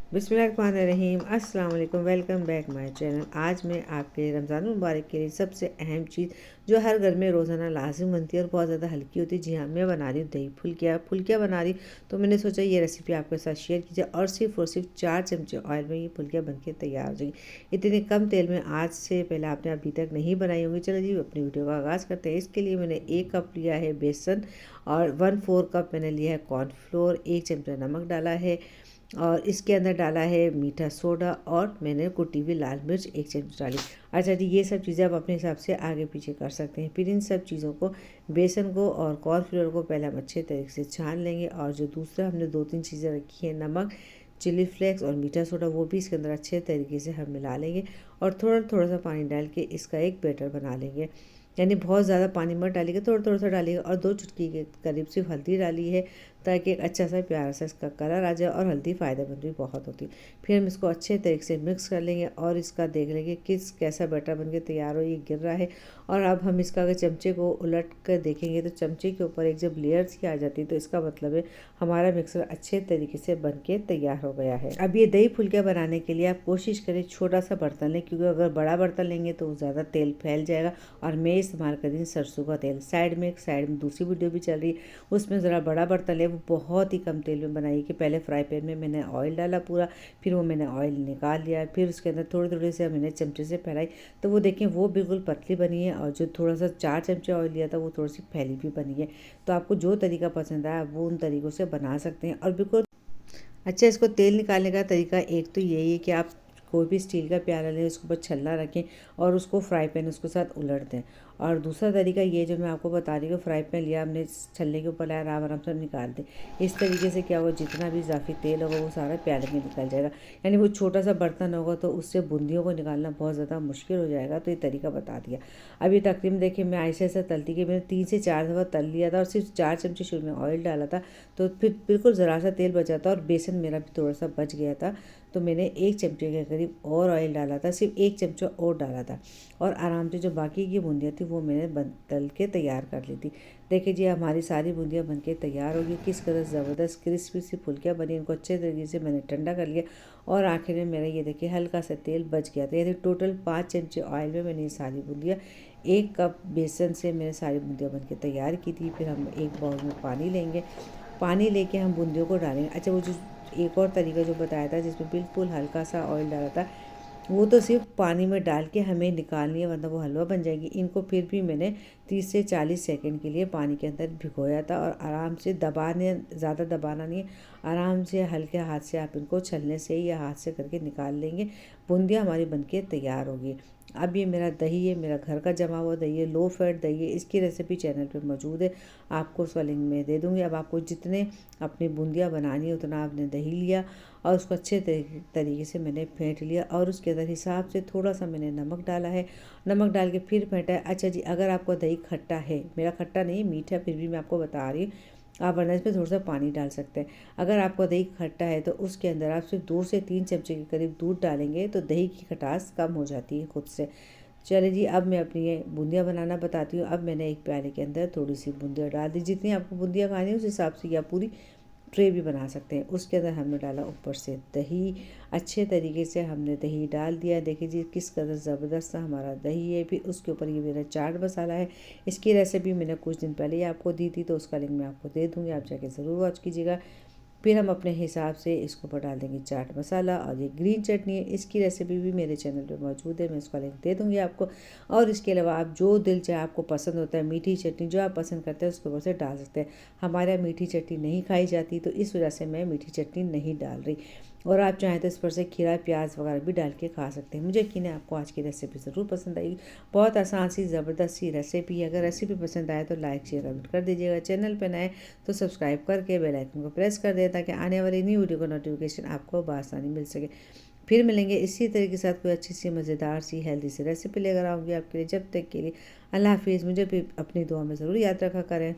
बिस्मिल्लाहिर्रहमानिर्रहीम, अस्सलाम वालेकुम। Welcome back my channel. आज मैं आपके लिए रमज़ान मुबारक के लिए सबसे अहम चीज़ जो हर घर में रोज़ाना लाजिम बनती है और बहुत ज़्यादा हल्की होती है, जी हाँ, मैं बना रही हूँ दही फुल्कियाँ बना रही। तो मैंने सोचा ये रेसिपी आपके साथ शेयर कीजिए और सिर्फ 4 चमचे ऑयल में ये फुल्कियाँ बन के तैयार हो जाएंगी। इतने कम तेल में आज से पहले आपने अभी तक नहीं बनाई होंगी। चलो जी अपनी वीडियो का आगाज़ करते हैं। इसके लिए मैंने 1 कप लिया है बेसन और 1/4 कप मैंने लिया है कॉर्नफ्लोर, 1 चमचा नमक डाला है और इसके अंदर डाला है मीठा सोडा और मैंने कुटी हुई लाल मिर्च 1 चम्मच डाली। अच्छा जी, ये सब चीज़ें आप अपने हिसाब से आगे पीछे कर सकते हैं। फिर इन सब चीज़ों को, बेसन को और कॉर्नफ्लोर को पहले हम अच्छे तरीके से छान लेंगे और जो दूसरा हमने 2-3 चीज़ें रखी हैं, नमक, चिली फ्लेक्स और मीठा सोडा, वो भी इसके अंदर अच्छे तरीके से हम मिला लेंगे और थोड़ा थोड़ा सा पानी डाल के इसका एक बैटर बना लेंगे। यानी बहुत ज़्यादा पानी मत डालिएगा, थोड़ा थोड़ा सा डालिएगा। और 2 चुटकी के करीब सिर्फ हल्दी डाली है ताकि एक अच्छा सा प्यारा सा इसका कलर आ जाए, और हल्दी फ़ायदेमंद भी बहुत होती है। फिर हम इसको अच्छे तरीके से मिक्स कर लेंगे और इसका देख लेंगे कैसा बैटर बन के तैयार हो, ये गिर रहा है। और अब हम इसका अगर चमचे को उलट कर देखेंगे तो चमचे के ऊपर एक जब लेयर सी आ जाती है तो इसका मतलब है हमारा मिक्सर अच्छे तरीके से बन के तैयार हो गया है। अब ये दही फुल्कियाँ बनाने के लिए आप कोशिश करें छोटा सा बर्तन लें, क्योंकि अगर बड़ा बर्तन लेंगे तो ज़्यादा तेल फैल जाएगा। और मैं इस्तेमाल कर रही हूँ सरसों का तेल। साइड में दूसरी वीडियो भी चल रही है, उसमें ज़रा बड़ा बर्तन ले, वो बहुत ही कम तेल में बनाई। कि पहले फ्राई पैन में मैंने ऑयल डाला पूरा, फिर वो मैंने ऑयल निकाल लिया, फिर उसके अंदर थोड़ी थोड़ी से मैंने चमचे से फैलाई, तो वो देखें वो बिल्कुल पतली बनी है। और जो थोड़ा सा 4 चमचे ऑयल लिया था वो थोड़ी सी फैली भी बनी है। तो आपको जो तरीका पसंद आया वो उन तरीक़ों से बना सकते हैं। और बिल्कुल अच्छा, इसको तेल निकालने का तरीका एक तो यही है कि आप कोई भी स्टील का प्याला लें, उसके ऊपर छल्ला रखें और उसको फ्राई पैन उसके साथ उलट दें। और दूसरा तरीका ये जो मैं आपको बता रही हूँ, फ्राई पैन लिया हमने, छल्ले के ऊपर लाया, आराम आराम से निकाल दें। इस तरीके से क्या होगा, जितना भी इजाफी तेल होगा वो सारा प्याले में निकल जाएगा। यानी वो छोटा सा बर्तन होगा तो उससे बूंदियों को निकालना बहुत ज़्यादा मुश्किल हो जाएगा। तो ये तरीका बता दिया। अब ये तकरीबन देखिए मैं ऐसे ऐसा तलती कि मैंने 3 से 4 दफ़ा तल लिया था और सिर्फ 4 चमचे शुरू में ऑयल डाला था, तो फिर बिल्कुल ज़रा सा तेल बचा था और बेसन मेरा भी थोड़ा सा बच गया था। तो मैंने 1 चमचे के करीब और ऑयल डाला था, सिर्फ 1 चमचा और डाला था। और आराम से जो बाकी की बूंदियाँ थी वो मैंने तल के तैयार कर ली थी। देखिए जी हमारी सारी बूंदियाँ बन के तैयार होगी। किस कदर ज़बरदस्त क्रिस्पी सी फुल्कियाँ बनी। इनको अच्छे तरीके से मैंने ठंडा कर लिया और आखिर में मेरा ये देखिए हल्का सा तेल बच गया था। यानी टोटल 5 चमचे ऑयल में मैंने ये सारी बूंदियाँ, 1 कप बेसन से मैंने सारी बूंदियाँ बन के तैयार की थी। फिर हम एक बाउल में पानी लेंगे, पानी लेके हम बूंदियों को डालेंगे। अच्छा, वो जो एक और तरीका जो बताया था जिसमें बिल्कुल हल्का सा ऑयल डाला था, वो तो सिर्फ पानी में डाल के हमें निकालनी है, वरना वो हलवा बन जाएगी। इनको फिर भी मैंने 30 से 40 सेकंड के लिए पानी के अंदर भिगोया था और आराम से ज़्यादा दबाना नहीं है, आराम से हल्के हाथ से आप इनको छलने से या हाथ से करके निकाल लेंगे। बूंदियाँ हमारी बनके तैयार होगी। अब ये मेरा दही है, मेरा घर का जमा हुआ दही है, लो फैट दही है। इसकी रेसिपी चैनल पे मौजूद है, आपको उसका लिंक मैं दे दूँगी। अब आपको जितने अपनी बूंदियाँ बनानी है उतना आपने दही लिया और उसको अच्छे तरीके से मैंने फेंट लिया और उसके अंदर हिसाब से थोड़ा सा मैंने नमक डाला है। नमक डाल के फिर फेंटा है। अच्छा जी, अगर आपका दही खट्टा है, मेरा खट्टा नहीं मीठा, फिर भी मैं आपको बता रही हूँ, आप वरना इसमें थोड़ा सा पानी डाल सकते हैं। अगर आपका दही खट्टा है तो उसके अंदर आप सिर्फ 2 से 3 चमचे के करीब दूध डालेंगे तो दही की खटास कम हो जाती है खुद से। चलिए जी, अब मैं अपनी ये बूंदियाँ बनाना बताती हूँ। अब मैंने एक प्याले के अंदर थोड़ी सी बूंदियाँ डाल दी, जितनी आपको बूंदियाँ खानी है उस हिसाब से, या पूरी ट्रे भी बना सकते हैं। उसके अंदर हमने डाला ऊपर से दही, अच्छे तरीके से हमने दही डाल दिया। देखिए जी किस कदर ज़बरदस्त सा हमारा दही है। फिर उसके ऊपर ये मेरा चाट मसाला है। इसकी रेसिपी मैंने कुछ दिन पहले ही आपको दी थी, तो उसका लिंक मैं आपको दे दूँगी, आप जाके ज़रूर वॉच कीजिएगा। फिर हम अपने हिसाब से इसके ऊपर डाल देंगे चाट मसाला। और ये ग्रीन चटनी है, इसकी रेसिपी भी मेरे चैनल पे मौजूद है, मैं इसका लिंक दे दूँगी आपको। और इसके अलावा आप जो दिल चाहे आपको पसंद होता है, मीठी चटनी जो आप पसंद करते हैं उसके ऊपर से डाल सकते हैं। हमारे यहाँ मीठी चटनी नहीं खाई जाती, तो इस वजह से मैं मीठी चटनी नहीं डाल रही। और आप चाहें तो इस पर से खीरा प्याज वगैरह भी डाल के खा सकते हैं। मुझे यकीन है आपको आज की रेसिपी ज़रूर पसंद आएगी। बहुत आसान सी ज़बरदस्त सी रेसिपी है। अगर रेसिपी पसंद आए तो लाइक शेयर कमेंट कर दीजिएगा। चैनल पर नए तो सब्सक्राइब करके बेल आइकन को प्रेस कर दें ताकि आने वाली नई वीडियो का नोटिफिकेशन आपको बआसानी मिल सके। फिर मिलेंगे इसी तरह के साथ कोई अच्छी सी मज़ेदार सी हेल्दी सी रेसिपी लेकर आऊँगी आपके लिए। जब तक के लिए अल्लाह हाफिज़। मुझे भी अपनी दुआ में ज़रूर याद रखा करें।